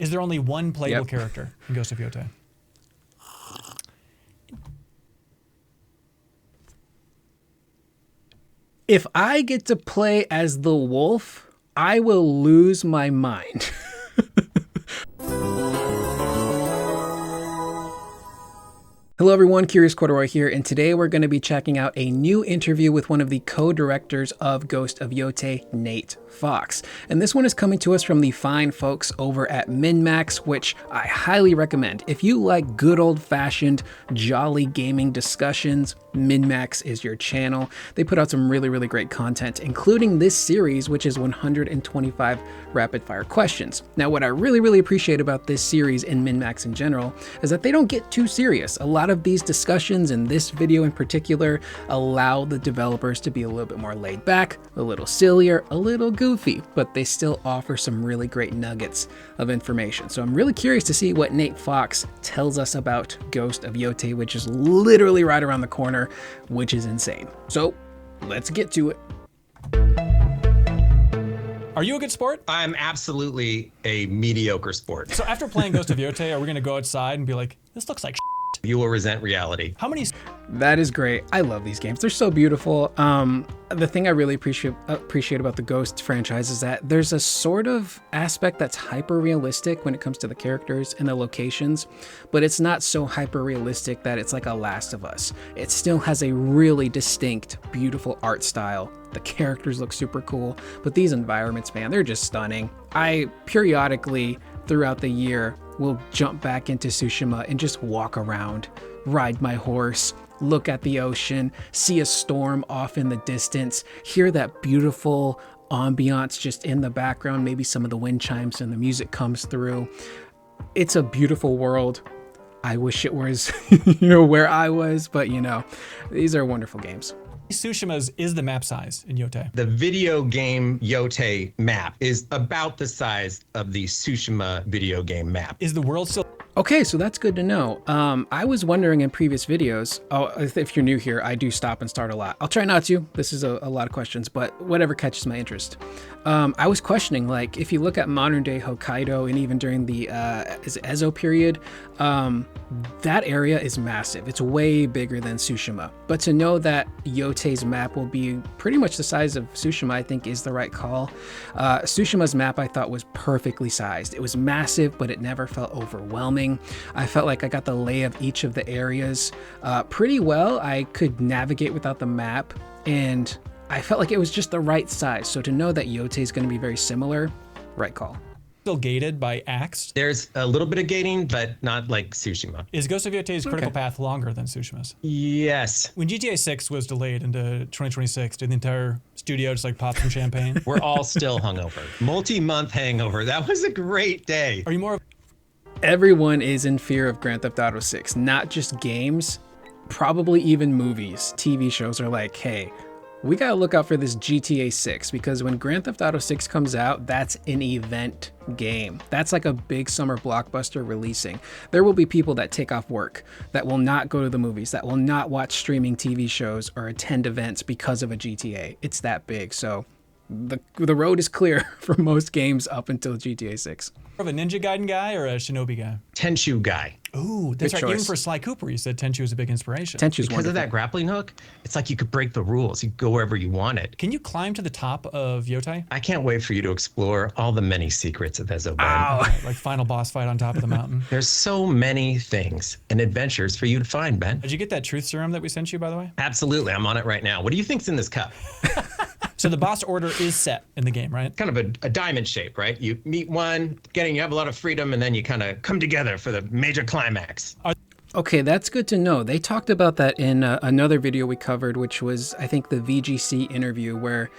Is there only one playable character in Ghost of Yotei? If I get to play as the wolf, I will lose my mind. Hello everyone, Curious Corduroy here, and today we're going to be checking out a new interview with one of the co-directors of Ghost of Yotei, Nate Fox. And this one is coming to us from the fine folks over at MinnMax, which I highly recommend. If you like good old-fashioned, jolly gaming discussions, MinnMax is your channel. They put out some really great content, including this series, which is 125 rapid-fire questions. Now, what I really appreciate about this series and MinnMax in general is that they don't get too serious. A lot of these discussions, and this video in particular, allow the developers to be a little bit more laid back, a little sillier, a little goofy, but they still offer some really great nuggets of information. So I'm really curious to see what Nate Fox tells us about Ghost of Yotei, which is literally right around the corner, which is insane. So let's get to it. Are you a good sport? I'm absolutely a mediocre sport. So after playing Ghost of Yotei, are we gonna go outside and be like, this looks like shit? You will resent reality. How many? That is great. I love these games. They're so beautiful. The thing I really appreciate about the Ghost franchise is that there's a sort of aspect that's hyper realistic when it comes to the characters and the locations, but it's not so hyper realistic that it's like a Last of Us. It still has a really distinct, beautiful art style. The characters look super cool, but these environments, man, they're just stunning. I periodically throughout the year will jump back into Tsushima and just walk around, ride my horse, look at the ocean, see a storm off in the distance, hear that beautiful ambiance just in the background, maybe some of the wind chimes and the music comes through. It's a beautiful world. I wish it was, where I was, but these are wonderful games. Tsushima's is the map size in Yotei? The video game Yotei map is about the size of the Tsushima video game map. Is the world still? Okay, so that's good to know. I was wondering in previous videos, if you're new here, I do stop and start a lot. I'll try not to. This is a lot of questions, but whatever catches my interest. I was questioning, like, if you look at modern day Hokkaido and even during the Ezo period, that area is massive. It's way bigger than Tsushima. But to know that Yotei's map will be pretty much the size of Tsushima, I think is the right call. Tsushima's map I thought was perfectly sized. It was massive, but it never felt overwhelming. I felt like I got the lay of each of the areas pretty well. I could navigate without the map, and I felt like it was just the right size. So to know that Yotei is going to be very similar, right call. Still gated by Axed? There's a little bit of gating, but not like Tsushima. Is Ghost of Yotei's critical path longer than Tsushima's? Yes. When GTA 6 was delayed into 2026, did the entire studio just like pop some champagne? We're all still hungover. Multi-month hangover. That was a great day. Are you more? Everyone is in fear of Grand Theft Auto 6, not just games, probably even movies. TV shows are like, hey, we gotta look out for this GTA 6 because when Grand Theft Auto 6 comes out, that's an event game. That's like a big summer blockbuster releasing. There will be people that take off work, that will not go to the movies, that will not watch streaming TV shows or attend events because of a GTA. It's that big. So the road is clear for most games up until GTA 6. More of a Ninja Gaiden guy or a Shinobi guy? Tenchu guy. Ooh, that's Good right. choice. Even for Sly Cooper, you said Tenchu was a big inspiration. Tenchu's Because wonderful. of that grappling hook, it's like you could break the rules. You could go wherever you wanted. Can you climb to the top of Yotei? I can't wait for you to explore all the many secrets of Ezo. Like final boss fight on top of the mountain. There's so many things and adventures for you to find, Ben. Did you get that truth serum that we sent you, by the way? Absolutely. I'm on it right now. What do you think's in this cup? So the boss order is set in the game, right? Kind of a diamond shape, right? You meet one, you have a lot of freedom, and then you kind of come together for the major climax. Okay, that's good to know. They talked about that in another video we covered, which was, I think, the VGC interview where,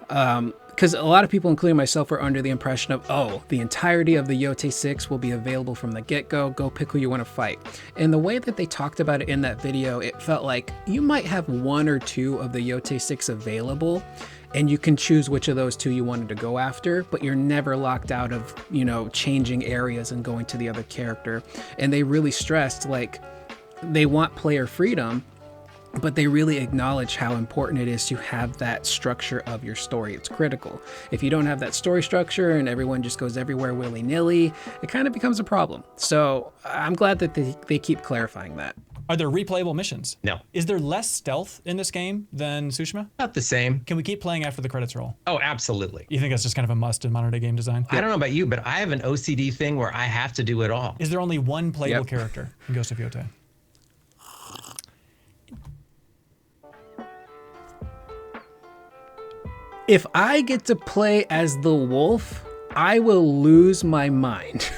because a lot of people, including myself, were under the impression of, oh, the entirety of the Yotei 6 will be available from the get-go. Go pick who you want to fight. And the way that they talked about it in that video, it felt like you might have one or two of the Yotei 6 available, and you can choose which of those two you wanted to go after, but you're never locked out of, changing areas and going to the other character. And they really stressed, like, they want player freedom, but they really acknowledge how important it is to have that structure of your story. It's critical. If you don't have that story structure and everyone just goes everywhere willy-nilly, it kind of becomes a problem. So I'm glad that they keep clarifying that. Are there replayable missions? No. Is there less stealth in this game than Tsushima? About the same. Can we keep playing after the credits roll? Oh, absolutely. You think that's just kind of a must in modern day game design? I don't know about you, but I have an OCD thing where I have to do it all. Is there only one playable character in Ghost of Yotei? If I get to play as the wolf, I will lose my mind.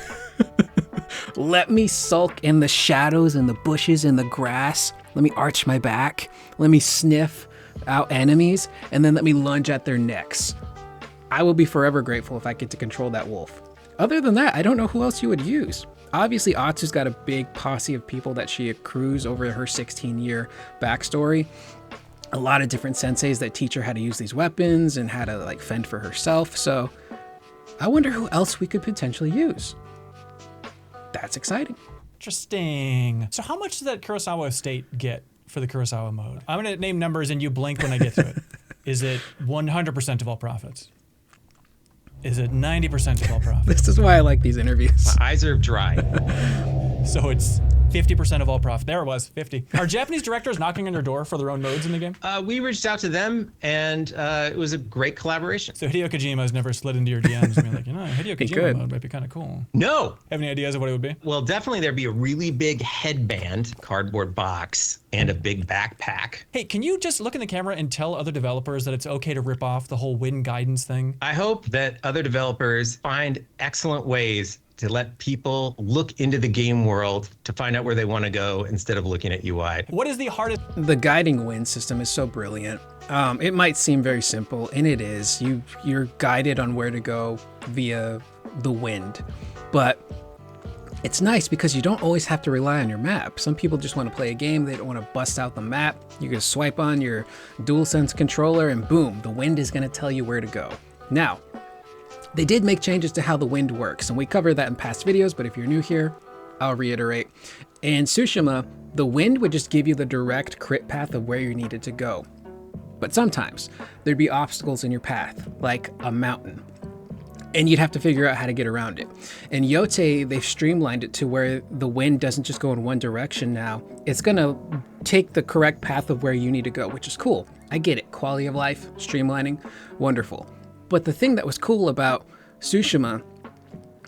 Let me sulk in the shadows and the bushes and the grass. Let me arch my back. Let me sniff out enemies, and then let me lunge at their necks. I will be forever grateful if I get to control that wolf. Other than that, I don't know who else you would use. Obviously, Atsu's got a big posse of people that she accrues over her 16-year backstory. A lot of different senseis that teach her how to use these weapons and how to like fend for herself. So I wonder who else we could potentially use. That's exciting. Interesting. So how much does that Kurosawa estate get for the Kurosawa mode? I'm going to name numbers and you blink when I get to it. Is it 100% of all profits? Is it 90% of all profits? This is why I like these interviews. My eyes are dry. So it's 50% of all profit. There it was, 50. Are Japanese directors knocking on your door for their own modes in the game? We reached out to them, and it was a great collaboration. So Hideo Kojima has never slid into your DMs and been like, Hideo Kojima mode might be kind of cool. No. Have any ideas of what it would be? Well, definitely there'd be a really big headband, cardboard box, and a big backpack. Hey, can you just look in the camera and tell other developers that it's okay to rip off the whole wind guidance thing? I hope that other developers find excellent ways to let people look into the game world to find out where they want to go instead of looking at UI. What is the hardest? The guiding wind system is so brilliant. It might seem very simple, and it is. You're guided on where to go via the wind, but it's nice because you don't always have to rely on your map. Some people just want to play a game. They don't want to bust out the map. You can swipe on your DualSense controller and boom, the wind is going to tell you where to go. Now, they did make changes to how the wind works, and we covered that in past videos, but if you're new here, I'll reiterate. In Tsushima, the wind would just give you the direct crit path of where you needed to go. But sometimes there'd be obstacles in your path, like a mountain, and you'd have to figure out how to get around it. In Yotei, they've streamlined it to where the wind doesn't just go in one direction now. It's gonna take the correct path of where you need to go, which is cool. I get it. Quality of life, streamlining, wonderful. But the thing that was cool about Tsushima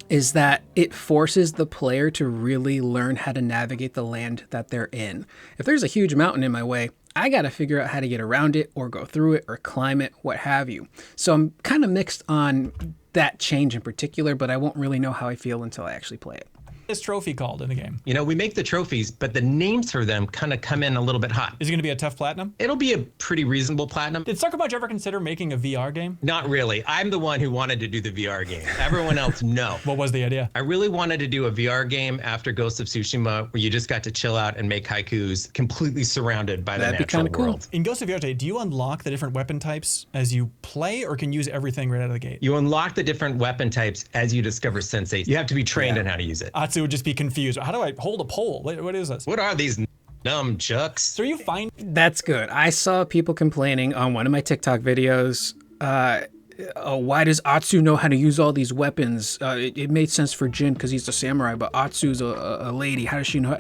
is that it forces the player to really learn how to navigate the land that they're in. If there's a huge mountain in my way, I got to figure out how to get around it or go through it or climb it, what have you. So I'm kind of mixed on that change in particular, but I won't really know how I feel until I actually play it. This trophy called in the game? We make the trophies, but the names for them kind of come in a little bit hot. Is it going to be a tough platinum? It'll be a pretty reasonable platinum. Did Sucker Punch ever consider making a VR game? Not really. I'm the one who wanted to do the VR game. Everyone else, no. What was the idea? I really wanted to do a VR game after Ghost of Tsushima where you just got to chill out and make haikus completely surrounded by the natural world. In Ghost of Yotei, do you unlock the different weapon types as you play, or can you use everything right out of the gate? You unlock the different weapon types as you discover sensei. You have to be trained on how to use it. Atsu would just be confused. How do I hold a pole? What is this? What are these nunchucks? So you find... That's good. I saw people complaining on one of my TikTok videos. Why does Atsu know how to use all these weapons? It made sense for Jin because he's a samurai, but Atsu's a lady. How does she know?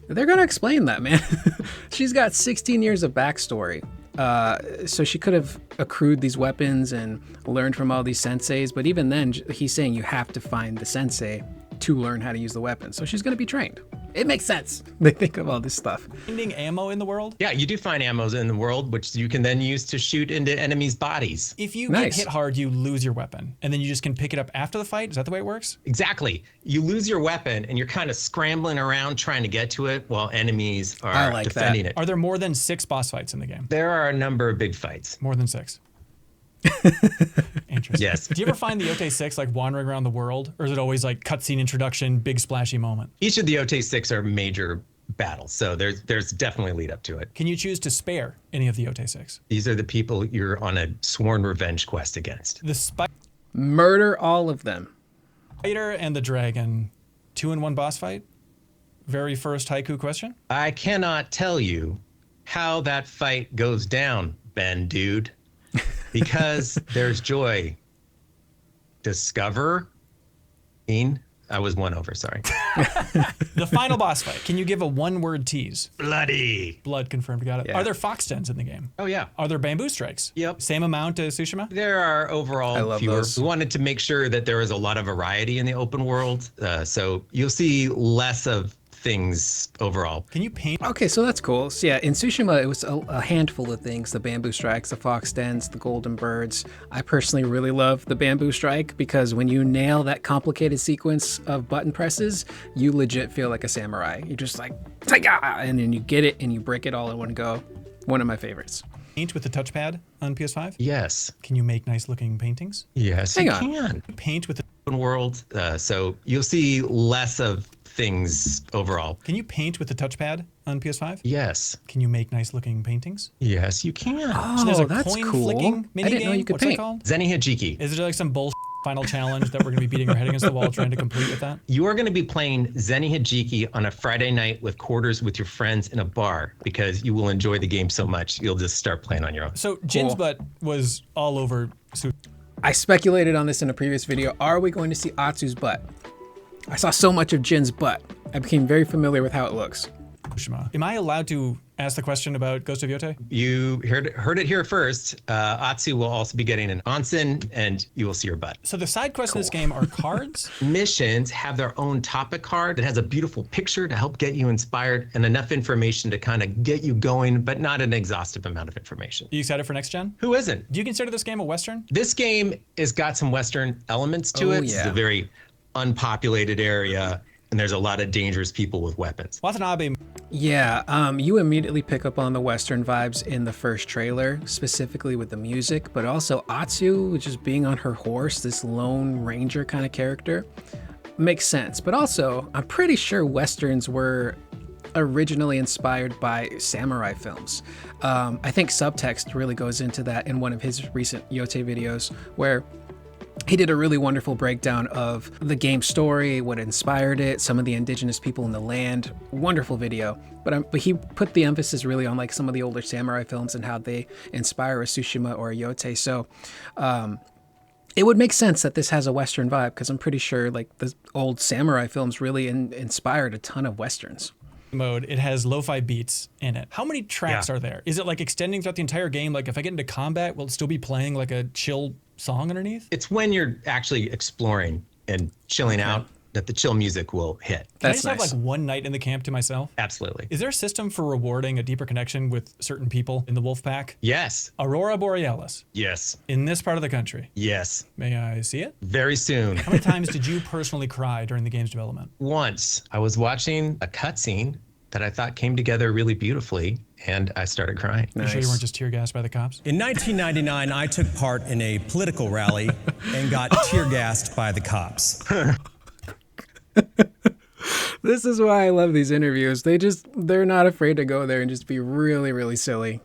They're going to explain that, man. She's got 16 years of backstory. So she could have accrued these weapons and learned from all these senseis. But even then, he's saying you have to find the sensei to learn how to use the weapon. So she's going to be trained. It makes sense. They think of all this stuff. Finding ammo in the world? Yeah, you do find ammos in the world, which you can then use to shoot into enemies' bodies. If you get hit hard, you lose your weapon, and then you just can pick it up after the fight? Is that the way it works? Exactly. You lose your weapon, and you're kind of scrambling around trying to get to it while enemies are defending it. Are there more than 6 boss fights in the game? There are a number of big fights. More than 6. Interesting. Yes. Do you ever find the Yotei 6 like wandering around the world, or is it always like cutscene introduction, big splashy moment? Each of the Yotei 6 are major battles, so there's definitely a lead up to it. Can you choose to spare any of the Yotei 6? These are the people you're on a sworn revenge quest against. The Murder all of them. Spider and the dragon, 2-in-1 boss fight? Very first haiku question? I cannot tell you how that fight goes down, Ben dude. Because there's joy. Discover. I was one over, sorry. The final boss fight. Can you give a one-word tease? Bloody. Blood confirmed. Got it. Yeah. Are there fox dens in the game? Oh, yeah. Are there bamboo strikes? Yep. Same amount as Tsushima? There are I overall love fewer. those. We wanted to make sure that there was a lot of variety in the open world. So you'll see less of things overall. Can you paint? Okay, so that's cool. So yeah, in Tsushima, it was a handful of things: the bamboo strikes, the fox dens, the golden birds. I personally really love the bamboo strike because when you nail that complicated sequence of button presses, you legit feel like a samurai. You're just like, "Taiga!" And then you get it and you break it all in one go. One of my favorites. Paint with the touchpad on PS5? Yes. Can you make nice looking paintings? Yes, Hang you on. can. Paint with the Open world. So you'll see less of things overall. Can you paint with the touchpad on PS5? Yes. Can you make nice looking paintings? Yes, you can. Oh, There's a that's coin cool. flicking mini I didn't know game. you could What's paint. that called? Zeni Hajiki. Is there like some bull final challenge that we're gonna be beating our head against the wall trying to complete with that? You are going to be playing Zeni Hajiki on a Friday night with quarters with your friends in a bar because you will enjoy the game so much you'll just start playing on your own. So Jin's Cool. butt was all over I speculated on this in a previous video. Are we going to see Atsu's butt? I saw so much of Jin's butt. I became very familiar with how it looks. Tsushima. Am I allowed to ask the question about Ghost of Yotei? You heard it here first. Atsu will also be getting an onsen and you will see her butt. So the side quests in this game are cards. Missions have their own topic card that has a beautiful picture to help get you inspired and enough information to kind of get you going, but not an exhaustive amount of information. Are you excited for next gen? Who isn't? Do you consider this game a Western? This game has got some Western elements to Oh, it. It's yeah. a very unpopulated area, and there's a lot of dangerous people with weapons. Watanabe. Yeah, you immediately pick up on the Western vibes in the first trailer, specifically with the music, but also Atsu, which is being on her horse, this lone ranger kind of character, makes sense. But also, I'm pretty sure Westerns were originally inspired by samurai films. I think Subtext really goes into that in one of his recent Yotei videos, where he did a really wonderful breakdown of the game story, what inspired it, some of the indigenous people in the land. Wonderful video. But he put the emphasis really on like some of the older samurai films and how they inspire a Tsushima or a Yotei. So it would make sense that this has a Western vibe because I'm pretty sure like the old samurai films really inspired a ton of Westerns. Mode, it has Lofi Beats in it. How many tracks are there? Is it like extending throughout the entire game? Like if I get into combat, will it still be playing like a chill song underneath? It's when you're actually exploring and chilling out that the chill music will hit. Can I That's just have nice. like one night in the camp to myself? Absolutely. Is there a system for rewarding a deeper connection with certain people in the wolf pack? Yes. Aurora Borealis Yes. in this part of the country. Yes. May I see it? Very soon. How many times did you personally cry during the game's development? Once I was watching a cutscene that I thought came together really beautifully, and I started crying. You sure you weren't just tear gassed by the cops? In 1999, I took part in a political rally and got tear gassed by the cops. This is why I love these interviews. They're not afraid to go there and just be really, really silly.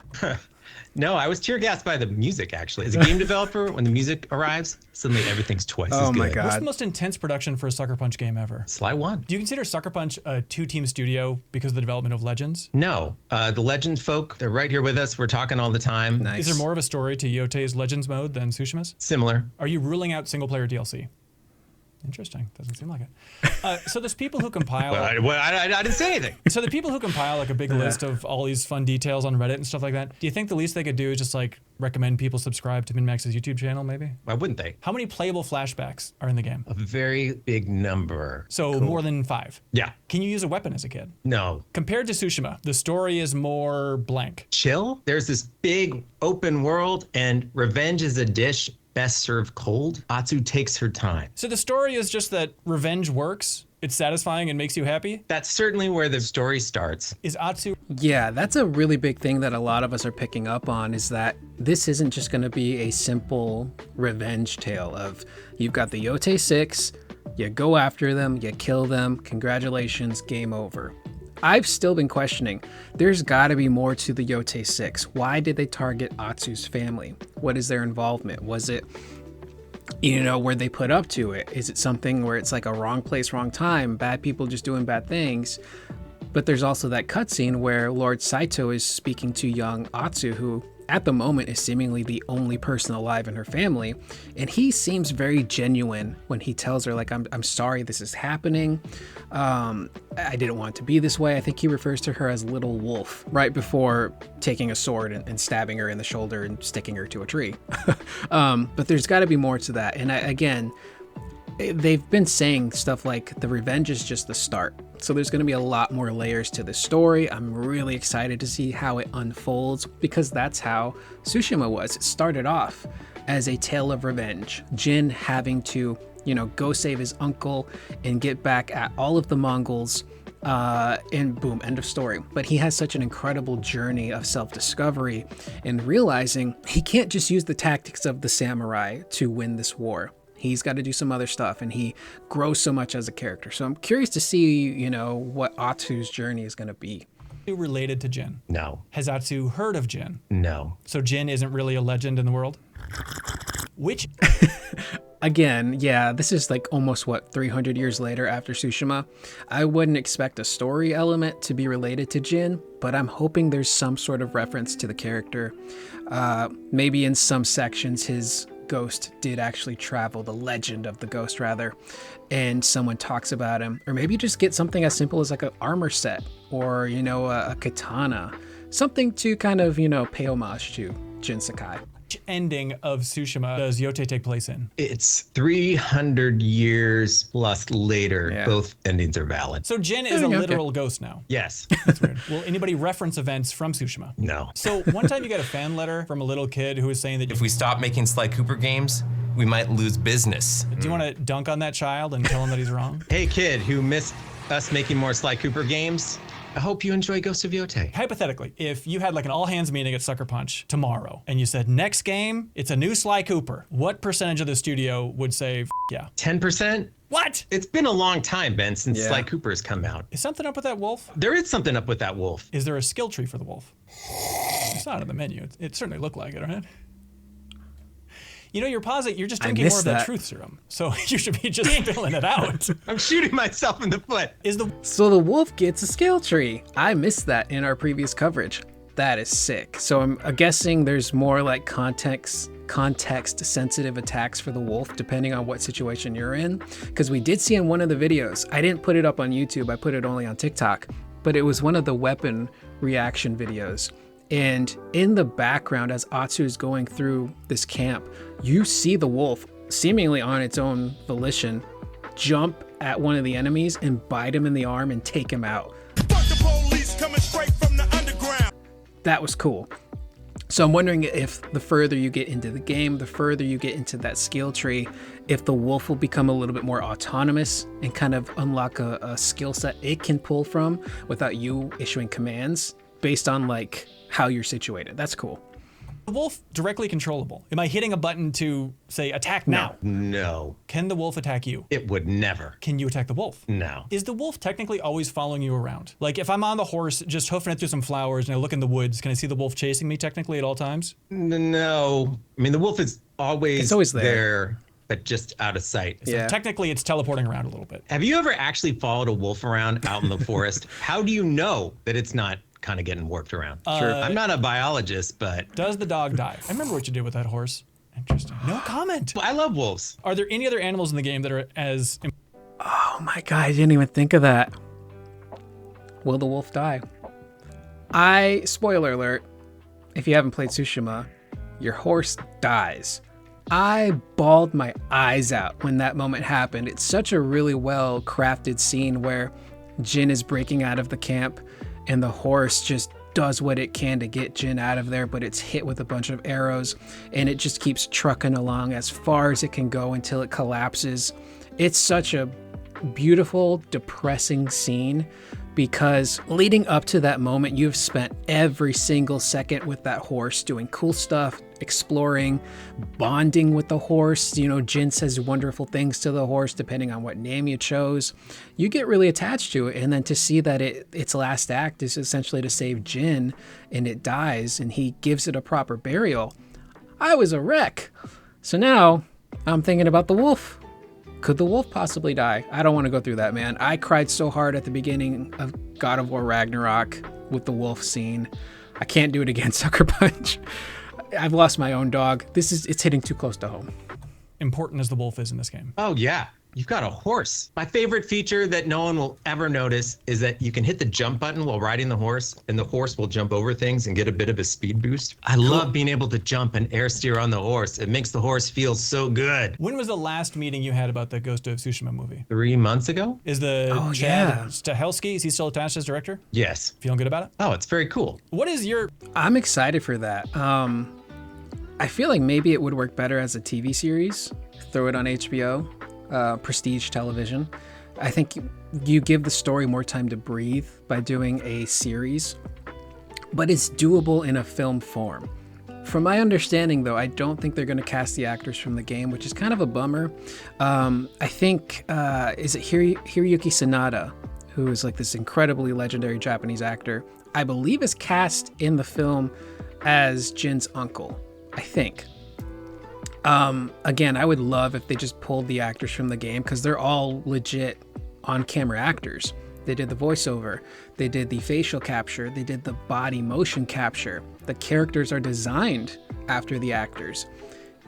No, I was tear gassed by the music, actually. As a game developer, when the music arrives, suddenly everything's twice as Oh good. my What's God. the most intense production for a Sucker Punch game ever? Sly 1. Do you consider Sucker Punch a two-team studio because of the development of Legends? No, the Legends folk, they're right here with us. We're talking all the time. Nice. Is there more of a story to Yotei's Legends mode than Tsushima's? Similar. Are you ruling out single-player DLC? Interesting. Doesn't seem like it. So there's people who compile. I didn't say anything. So the people who compile like a big list of all these fun details on Reddit and stuff like that. Do you think the least they could do is just like recommend people subscribe to MinnMax's YouTube channel, maybe? Why wouldn't they? How many playable flashbacks are in the game? A very big number. So more than 5. Yeah. Can you use a weapon as a kid? No. Compared to Tsushima, the story is more blank. Chill. There's this big open world, and revenge is a dish best served cold. Atsu takes her time. So the story is just that revenge works. It's satisfying and makes you happy. That's certainly where the story starts. Is Atsu Yeah, that's a really big thing that a lot of us are picking up on is that this isn't just going to be a simple revenge tale of you've got the Yotei 6, you go after them, you kill them, congratulations, game over. I've still been questioning, there's got to be more to the Yotei 6. Why did they target Atsu's family? What is their involvement? Was it, were they put up to it? Is it something where it's like a wrong place, wrong time, bad people just doing bad things? But there's also that cutscene where Lord Saito is speaking to young Atsu, who at the moment is seemingly the only person alive in her family. And he seems very genuine when he tells her, like, I'm sorry this is happening. I didn't want it to be this way. I think he refers to her as Little Wolf right before taking a sword and stabbing her in the shoulder and sticking her to a tree. But there's got to be more to that. And again, they've been saying stuff like the revenge is just the start. So there's going to be a lot more layers to this story. I'm really excited to see how it unfolds, because that's how Tsushima was. It started off as a tale of revenge. Jin having to, go save his uncle and get back at all of the Mongols, and boom, end of story. But he has such an incredible journey of self-discovery and realizing he can't just use the tactics of the samurai to win this war. He's got to do some other stuff, and he grows so much as a character. So I'm curious to see, what Atsu's journey is going to be. Related to Jin? No. Has Atsu heard of Jin? No. So Jin isn't really a legend in the world? Which... Again, yeah, this is like almost 300 years later after Tsushima. I wouldn't expect a story element to be related to Jin, but I'm hoping there's some sort of reference to the character. Maybe in some sections his ghost did actually travel, the legend of the ghost rather, and someone talks about him. Or maybe just get something as simple as like an armor set or, a katana. Something to kind of, pay homage to Jin Sakai. Which ending of Tsushima does Yotei take place in? It's 300 years plus later. Yeah. Both endings are valid. So Jin is a literal ghost now. Yes. That's weird. Will anybody reference events from Tsushima? No. So one time you got a fan letter from a little kid who was saying that if we stop making Sly Cooper games, we might lose business. Do you want to dunk on that child and tell him that he's wrong? Hey kid who missed us making more Sly Cooper games, I hope you enjoy Ghost of Yotei. Hypothetically, if you had like an all-hands meeting at Sucker Punch tomorrow, and you said, next game, it's a new Sly Cooper, what percentage of the studio would say, yeah? 10%? What? It's been a long time, Ben, since Sly Cooper has come out. Is something up with that wolf? There is something up with that wolf. Is there a skill tree for the wolf? It's not on the menu. It certainly looked like it, right? You're positive you're just drinking more of that truth serum. So you should be just filling it out. I'm shooting myself in the foot. So the wolf gets a skill tree. I missed that in our previous coverage. That is sick. So I'm guessing there's more like context sensitive attacks for the wolf depending on what situation you're in. Because we did see in one of the videos, I didn't put it up on YouTube, I put it only on TikTok, but it was one of the weapon reaction videos. And in the background, as Atsu is going through this camp, you see the wolf, seemingly on its own volition, jump at one of the enemies and bite him in the arm and take him out. Fuck the police coming straight from the underground. That was cool. So I'm wondering if the further you get into the game, the further you get into that skill tree, if the wolf will become a little bit more autonomous and kind of unlock a skill set it can pull from without you issuing commands based on like how you're situated. That's cool. The wolf directly controllable? Am I hitting a button to say attack now? No. Can the wolf attack you? It would never. Can you attack the wolf? No. Is the wolf technically always following you around? Like if I'm on the horse just hoofing it through some flowers and I look in the woods, can I see the wolf chasing me technically at all times? No. I mean, the wolf is always there, but just out of sight. So technically it's teleporting around a little bit. Have you ever actually followed a wolf around out in the forest? How do you know that it's not kind of getting warped around? Sure. I'm not a biologist, but... Does the dog die? I remember what you did with that horse. Interesting. No comment. I love wolves. Are there any other animals in the game that are as... Oh my God, I didn't even think of that. Will the wolf die? Spoiler alert, if you haven't played Tsushima, your horse dies. I bawled my eyes out when that moment happened. It's such a really well crafted scene where Jin is breaking out of the camp and the horse just does what it can to get Jin out of there, but it's hit with a bunch of arrows and it just keeps trucking along as far as it can go until it collapses. It's such a beautiful, depressing scene because leading up to that moment, you've spent every single second with that horse doing cool stuff, exploring, bonding with the horse. Jin says wonderful things to the horse depending on what name you chose. You get really attached to it, and then to see that its last act is essentially to save Jin and it dies and he gives it a proper burial. I was a wreck. So now I'm thinking about the wolf. Could the wolf possibly die? I don't want to go through that, man. I cried so hard at the beginning of God of War Ragnarok with the wolf scene. I can't do it again, Sucker Punch. I've lost my own dog. It's hitting too close to home. Important as the wolf is in this game. Oh, yeah. You've got a horse. My favorite feature that no one will ever notice is that you can hit the jump button while riding the horse, and the horse will jump over things and get a bit of a speed boost. I love being able to jump and air steer on the horse. It makes the horse feel so good. When was the last meeting you had about the Ghost of Tsushima movie? 3 months ago? Is the Chad Stahelski, is he still attached as director? Yes. Feeling good about it? Oh, it's very cool. What is your... I'm excited for that. I feel like maybe it would work better as a TV series. Throw it on HBO. Prestige television. I think you give the story more time to breathe by doing a series, but it's doable in a film form. From my understanding, though, I don't think they're going to cast the actors from the game, which is kind of a bummer. I think, is it Hiroyuki Sanada, who is like this incredibly legendary Japanese actor, I believe is cast in the film as Jin's uncle, I think. Again, I would love if they just pulled the actors from the game because they're all legit on-camera actors. They did the voiceover, they did the facial capture, they did the body motion capture. The characters are designed after the actors.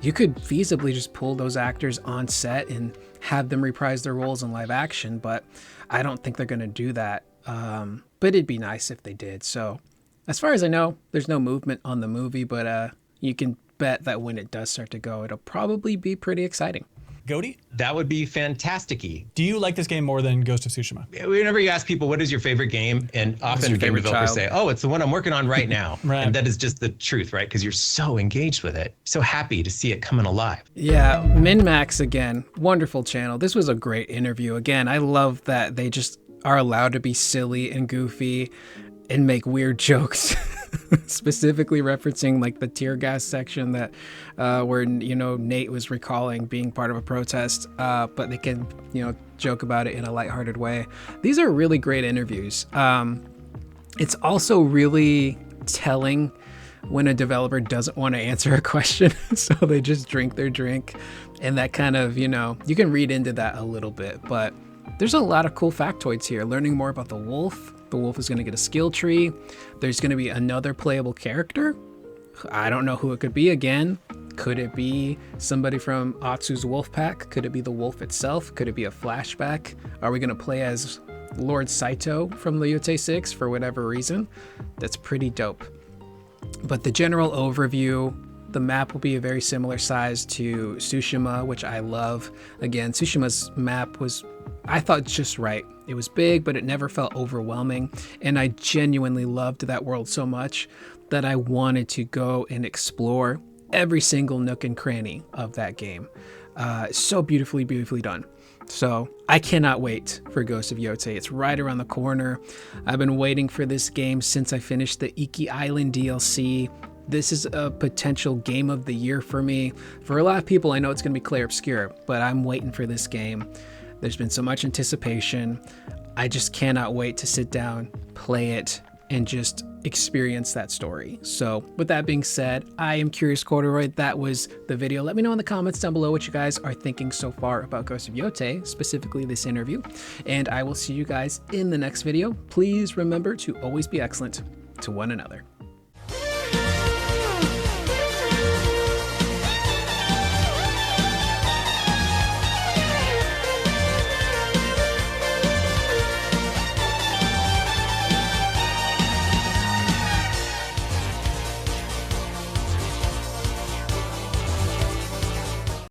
You could feasibly just pull those actors on set and have them reprise their roles in live action, but I don't think they're going to do that. But it'd be nice if they did. So as far as I know, there's no movement on the movie, but you can bet that when it does start to go, it'll probably be pretty exciting. Goaty? That would be fantastic-y. Do you like this game more than Ghost of Tsushima? Whenever you ask people, what is your favorite game? And often your game favorite developers child? say, oh, it's the one I'm working on right now. Right. And that is just the truth, right? Because you're so engaged with it. So happy to see it coming alive. Yeah, MinnMax again, wonderful channel. This was a great interview. Again, I love that they just are allowed to be silly and goofy and make weird jokes. Specifically referencing like the tear gas section that where Nate was recalling being part of a protest, but they can joke about it in a lighthearted way. These are really great interviews. It's also really telling when a developer doesn't want to answer a question, so they just drink their drink, and that kind of you can read into that a little bit. But there's a lot of cool factoids here. Learning more about the wolf. The wolf is going to get a skill tree. There's going to be another playable character. I don't know who it could be again. Could it be somebody from Atsu's wolf pack? Could it be the wolf itself? Could it be a flashback? Are we going to play as Lord Saito from the Yotei 6 for whatever reason? That's pretty dope. But the general overview, the map will be a very similar size to Tsushima, which I love. Again, Tsushima's map was, I thought, just right. It was big, but it never felt overwhelming. And I genuinely loved that world so much that I wanted to go and explore every single nook and cranny of that game. So beautifully, beautifully done. So I cannot wait for Ghost of Yotei. It's right around the corner. I've been waiting for this game since I finished the Iki Island DLC. This is a potential game of the year for me. For a lot of people, I know it's going to be Clair Obscur, but I'm waiting for this game. There's been so much anticipation. I just cannot wait to sit down, play it, and just experience that story. So with that being said, I am Curious Corduroy. That was the video. Let me know in the comments down below what you guys are thinking so far about Ghost of Yotei, specifically this interview. And I will see you guys in the next video. Please remember to always be excellent to one another.